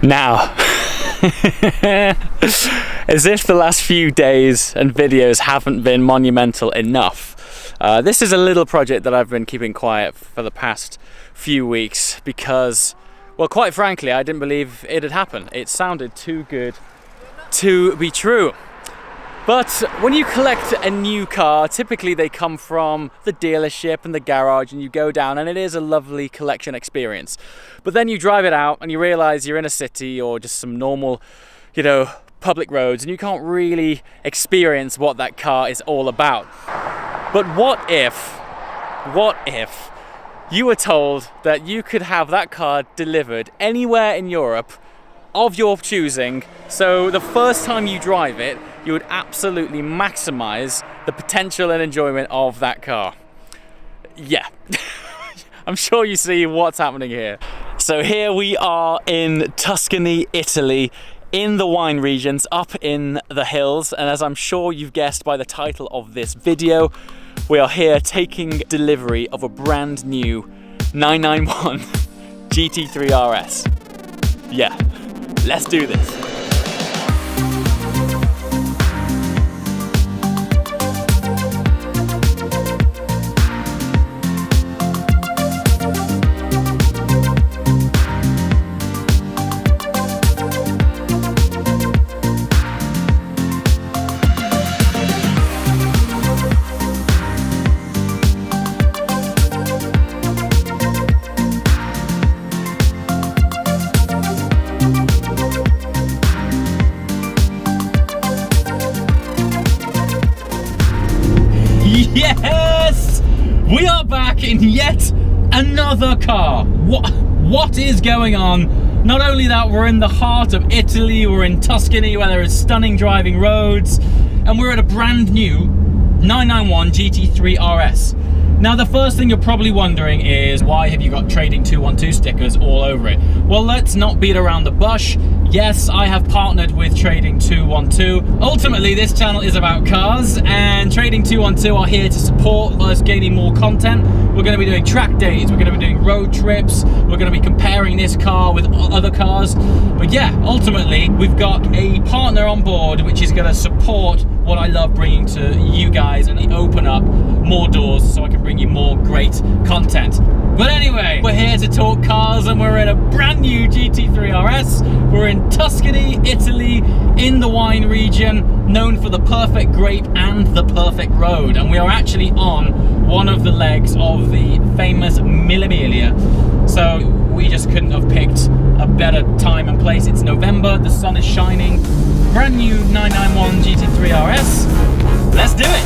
Now, as if the last few days and videos haven't been monumental enough, this is a little project that I've been keeping quiet for the past few weeks because, well, quite frankly, I didn't believe it had happened. It sounded too good to be true. But when you collect a new car, typically they come from the dealership and the garage, and you go down and it is a lovely collection experience. But then you drive it out and you realize you're in a city or just some normal, public roads, and you can't really experience what that car is all about. But what if you were told that you could have that car delivered anywhere in Europe of your choosing, so the first time you drive it, you would absolutely maximize the potential and enjoyment of that car. Yeah, I'm sure you see what's happening here. So here we are in Tuscany, Italy, in the wine regions, up in the hills, and as I'm sure you've guessed by the title of this video, we are here taking delivery of a brand new 991 GT3 RS. Yeah, let's do this. Yes! We are back in yet another car. What is going on? Not only that, we're in the heart of Italy, we're in Tuscany where there is stunning driving roads, and we're at a brand new 991 GT3 RS. Now the first thing you're probably wondering is, why have you got Trading 212 stickers all over it? Well, let's not beat around the bush. Yes, I have partnered with Trading 212. Ultimately, this channel is about cars, and Trading 212 are here to support us gaining more content. We're going to be doing track days, we're going to be doing road trips, we're going to be comparing this car with other cars. But yeah, ultimately, we've got a partner on board which is going to support what I love bringing to you guys and open up more doors so I can bring you more great content. But anyway, we're here to talk cars, and we're in a brand new GT3 RS. We're in Tuscany, Italy, in the wine region, known for the perfect grape and the perfect road. And we are actually on one of the legs of the famous Mille Miglia. So we just couldn't have picked a better time and place. It's November, the sun is shining. Brand new 991 GT3 RS. Let's do it.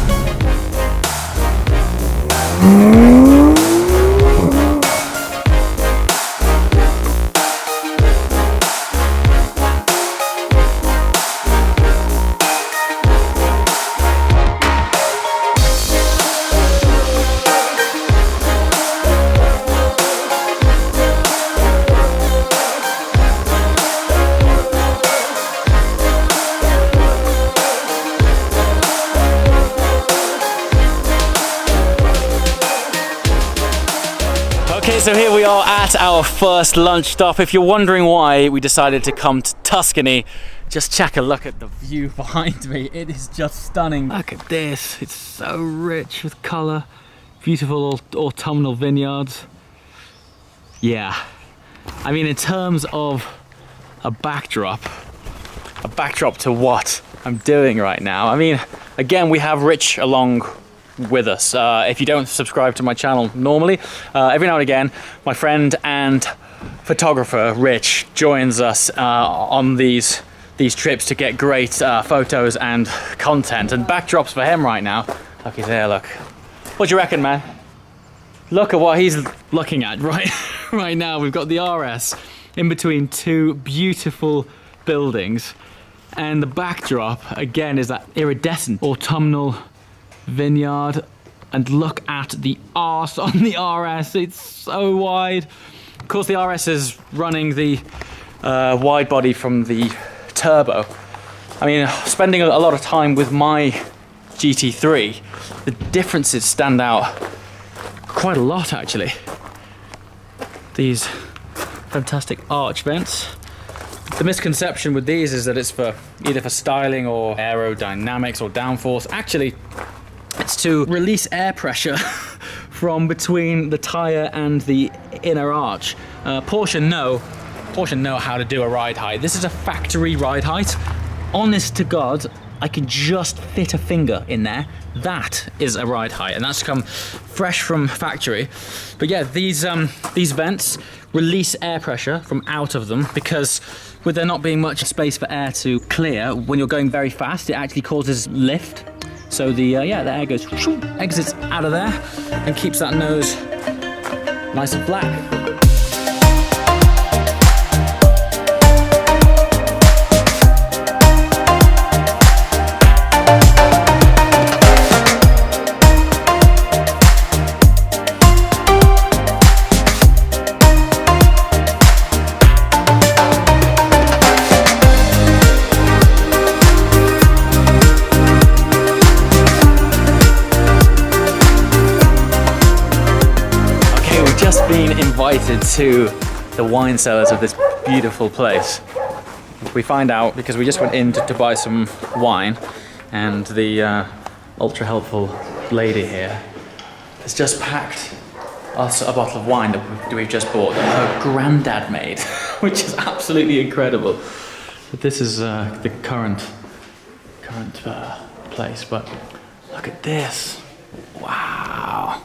Okay, so here we are at our first lunch stop. If you're wondering why we decided to come to Tuscany, just check a look at the view behind me. It is just stunning. Look at this, it's so rich with color. Beautiful autumnal vineyards. Yeah, I mean, in terms of a backdrop to what I'm doing right now. I mean, again, we have Rich along with us. If you don't subscribe to my channel normally, every now and again my friend and photographer Rich joins us on these trips to get great photos and content and backdrops for him right now. Look, he's there, look. What do you reckon, man? Look at what he's looking at right now. We've got the RS in between two beautiful buildings, and the backdrop again is that iridescent autumnal vineyard. And look at the arse on the RS, it's so wide. Of course, the RS is running the wide body from the turbo. I mean, spending a lot of time with my GT3, the differences stand out quite a lot actually. These fantastic arch vents, The misconception with these is that it's for either for styling or aerodynamics or downforce. Actually, it's to release air pressure from between the tyre and the inner arch. Porsche know how to do a ride height. This is a factory ride height. Honest to God, I can just fit a finger in there. That is a ride height, and that's come fresh from factory. But yeah, these vents release air pressure from out of them, because with there not being much space for air to clear, when you're going very fast, it actually causes lift. So the air goes, exits out of there, and keeps that nose nice and flat. Been invited to the wine cellars of this beautiful place. We find out because we just went in to buy some wine, and the ultra helpful lady here has just packed us a bottle of wine that we've just bought that her granddad made, which is absolutely incredible. But this is the current place, but look at this. Wow.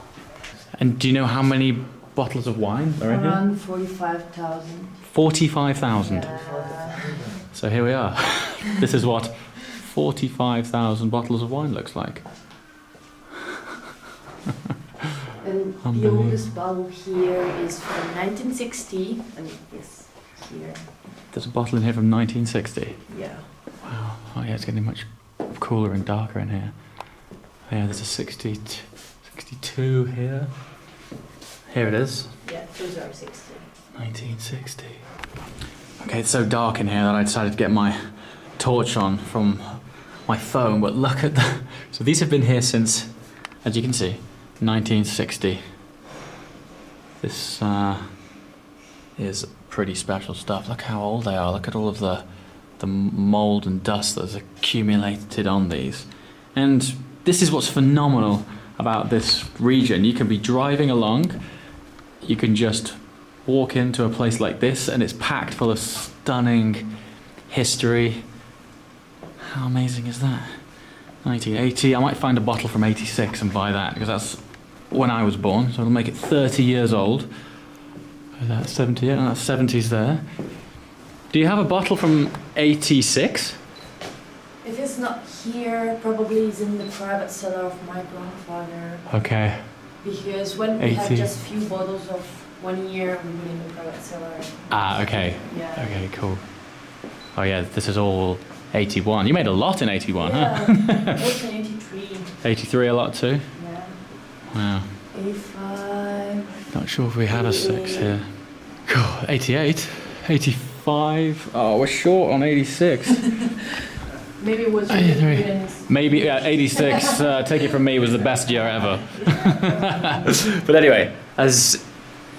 And do you know how many bottles of wine are in here? Around 45,000. 45,000. So here we are. This is what 45,000 bottles of wine looks like. And the oldest bottle here is from 1960, and yes, here. There's a bottle in here from 1960. Yeah. Wow. Oh yeah, it's getting much cooler and darker in here. Yeah, there's a 62 here. Here it is. Yeah, those are 60. 1960. Okay, it's so dark in here that I decided to get my torch on from my phone, but look at the... So these have been here since, as you can see, 1960. This is pretty special stuff. Look how old they are. Look at all of the mold and dust that's accumulated on these. And this is what's phenomenal about this region. You can be driving along, you can just walk into a place like this, and it's packed full of stunning history. How amazing is that? 1980, I might find a bottle from 86 and buy that, because that's when I was born, so it'll make it 30 years old. That's 70, yeah, that's 70s there. Do you have a bottle from 86? If it's not here, probably it's in the private cellar of my grandfather. Okay. Because when we had just a few bottles of 1 year, we put in the private cellar. Ah, okay. Yeah. Okay, cool. Oh yeah, this is all 81. You made a lot in 81, yeah. huh? Also 83. 83 a lot too? Yeah. Wow. 85. Not sure if we had a 6 here. Cool. 88. 85. Oh, we're short on 86. Maybe it was 83. Maybe, yeah, 86, take it from me, was the best year ever. But anyway, as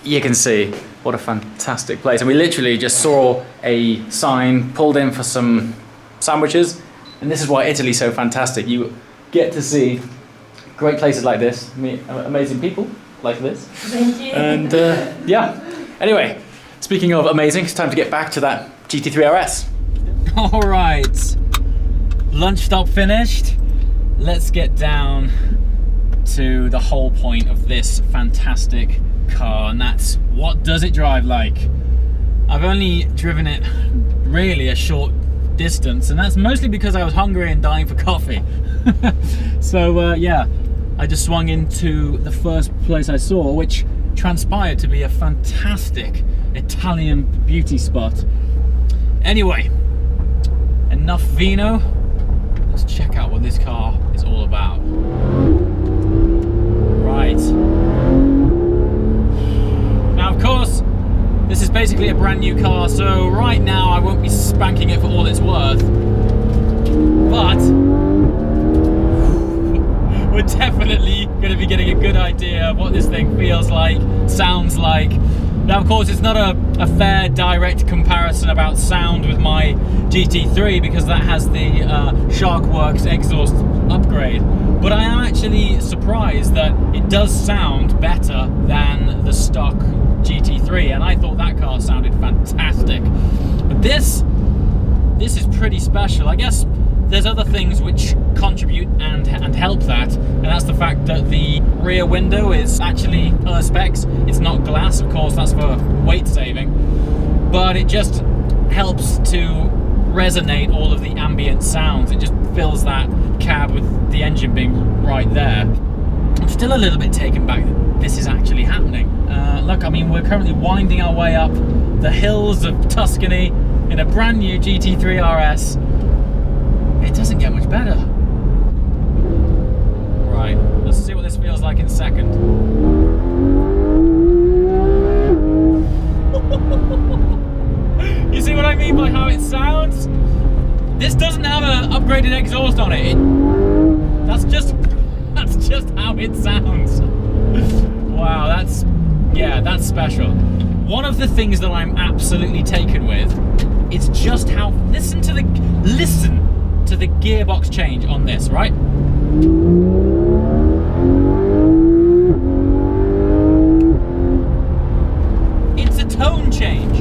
you can see, what a fantastic place. And we literally just saw a sign, pulled in for some sandwiches, and this is why Italy's so fantastic. You get to see great places like this, meet amazing people like this. Thank you. And yeah, anyway, speaking of amazing, it's time to get back to that GT3 RS. All right. Lunch stop finished. Let's get down to the whole point of this fantastic car, and that's, what does it drive like? I've only driven it really a short distance, and that's mostly because I was hungry and dying for coffee. So yeah, I just swung into the first place I saw, which transpired to be a fantastic Italian beauty spot. Anyway, enough vino. Let's check out what this car is all about. Right. Now, of course, this is basically a brand new car, so right now I won't be spanking it for all it's worth. But we're definitely going to be getting a good idea of what this thing feels like, sounds like. Now, of course, it's not a a fair direct comparison about sound with my GT3 because that has the Sharkworks exhaust upgrade. But I am actually surprised that it does sound better than the stock GT3, and I thought that car sounded fantastic. But this is pretty special. I guess there's other things which contribute and help that, and that's the fact that the rear window is actually Perspex. It's not glass, of course, that's for weight saving, but it just helps to resonate all of the ambient sounds. It just fills that cab with the engine being right there. I'm still a little bit taken back that this is actually happening. Look, I mean, we're currently winding our way up the hills of Tuscany in a brand new GT3 RS. It doesn't get much better. Right, let's see what this feels like in second. You see what I mean by how it sounds? This doesn't have an upgraded exhaust on it. That's just how it sounds. Wow, that's special. One of the things that I'm absolutely taken with is just how, listen to the gearbox change on this, right? It's a tone change.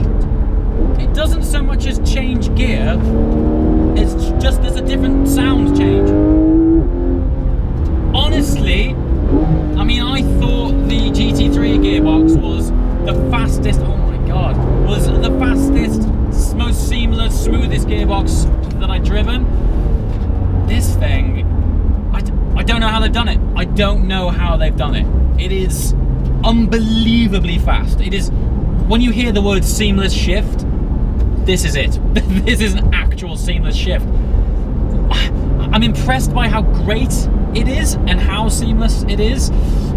It doesn't so much as change gear, it's just there's a different sound change. Honestly, I mean, I thought the GT3 gearbox was the fastest, oh my god, was the fastest, most seamless, smoothest gearbox that I'd driven. This thing, I don't know how they've done it. I don't know how they've done it. It is unbelievably fast. It is, when you hear the word seamless shift, this is it. This is an actual seamless shift. I'm impressed by how great it is and how seamless it is.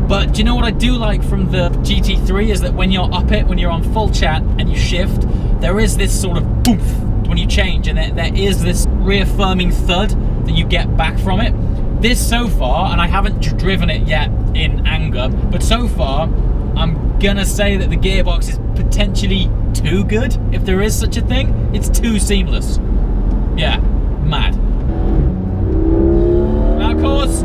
But do you know what I do like from the GT3 is that when you're up it, when you're on full chat and you shift, there is this sort of boof when you change, and there is this reaffirming thud that you get back from it. This so far, and I haven't driven it yet in anger, but so far I'm gonna say that the gearbox is potentially too good, if there is such a thing. It's too seamless. Yeah, mad. Now of course,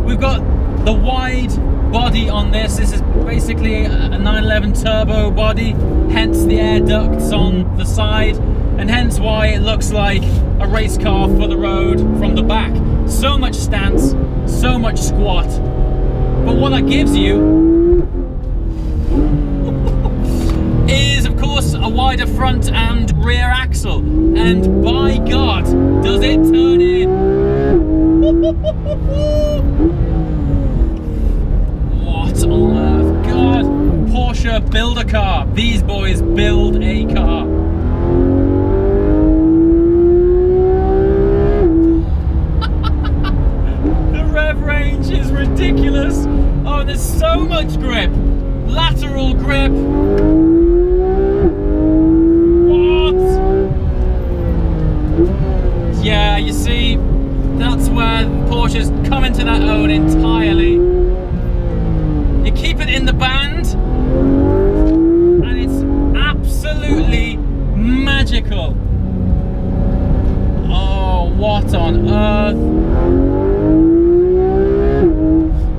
we've got the wide body on this. This is basically a 911 turbo body, hence the air ducts on the side, and hence why it looks like a race car for the road from the back. So much stance, so much squat. But what that gives you is, of course, a wider front and rear axle. And by God, does it turn in! What on earth? God, Porsche build a car. These boys build a car. The rev range is ridiculous. Oh, there's so much grip. Lateral grip. What? Yeah, you see, that's where Porsche's come into their own entirely. You keep it in the band, and it's absolutely magical. Oh, what on earth?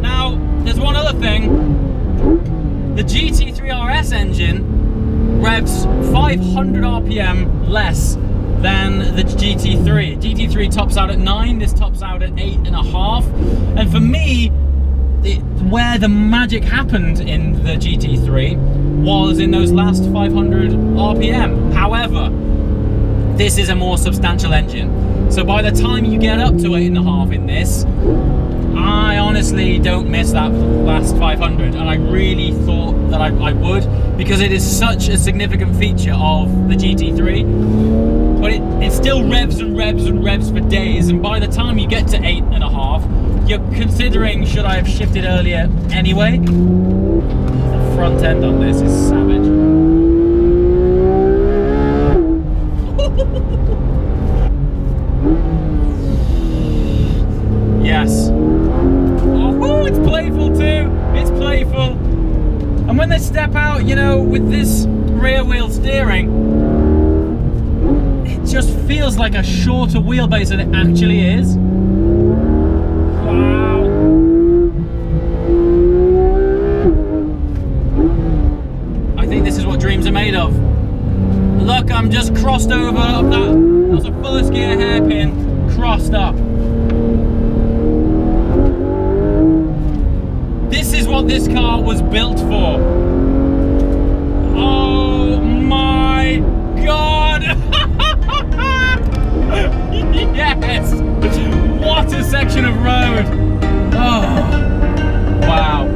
Now, there's one other thing. The GT3 RS engine revs 500 RPM less than the GT3. GT3 tops out at 9, this tops out at 8.5. And for me, where the magic happened in the GT3 was in those last 500 RPM. However, this is a more substantial engine. So by the time you get up to 8.5 in this, I honestly don't miss that last 500, and I really thought that I would, because it is such a significant feature of the GT3. But it still revs and revs and revs for days, and by the time you get to 8.5, you're considering, should I have shifted earlier anyway? The front end on this is savage. Yes. Oh, it's playful too. It's playful. And when they step out, you know, with this rear wheel steering, it just feels like a shorter wheelbase than it actually is. Wow. I think this is what dreams are made of. Look, I'm just crossed over up that was a first gear hairpin, crossed up. This is what this car was built for. Oh my God! Yes! What a section of road! Oh, wow.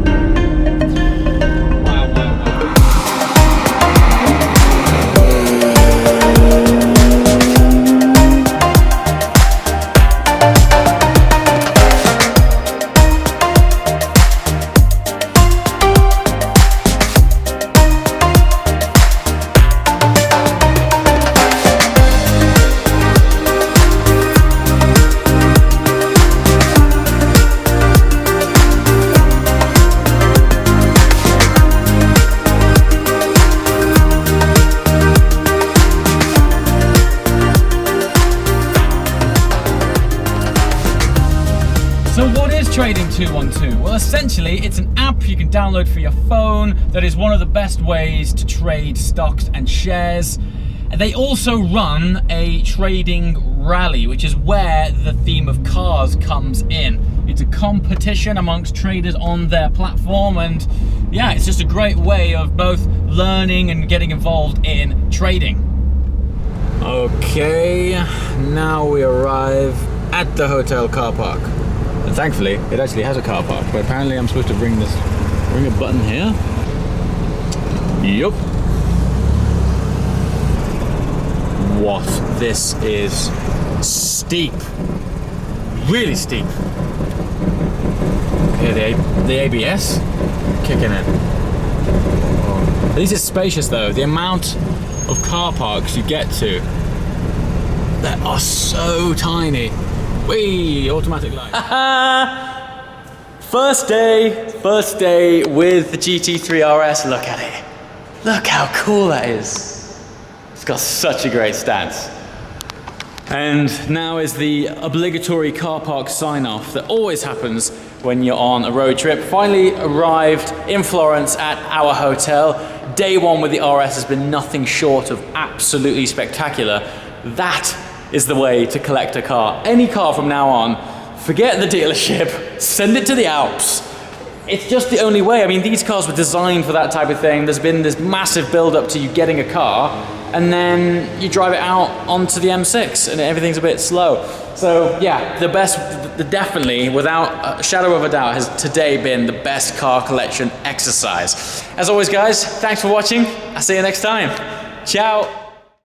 So what is Trading 212? Well, essentially it's an app you can download for your phone that is one of the best ways to trade stocks and shares. And they also run a trading rally, which is where the theme of cars comes in. It's a competition amongst traders on their platform, and yeah, it's just a great way of both learning and getting involved in trading. Okay, now we arrive at the hotel car park. And thankfully, it actually has a car park, but apparently I'm supposed to ring a button here. Yup. What? This is steep. Really steep. Okay, the ABS kicking in. Oh. At least it's spacious though. The amount of car parks you get to that are so tiny. Whee! Automatic light. First day with the GT3 RS. Look at it. Look how cool that is. It's got such a great stance. And now is the obligatory car park sign-off that always happens when you're on a road trip. Finally arrived in Florence at our hotel. Day one with the RS has been nothing short of absolutely spectacular. That is the way to collect a car. Any car from now on, forget the dealership, send it to the Alps. It's just the only way. I mean, these cars were designed for that type of thing. There's been this massive build-up to you getting a car, and then you drive it out onto the M6 and everything's a bit slow. So yeah, definitely, without a shadow of a doubt, has today been the best car collection exercise. As always guys, thanks for watching. I'll see you next time. Ciao.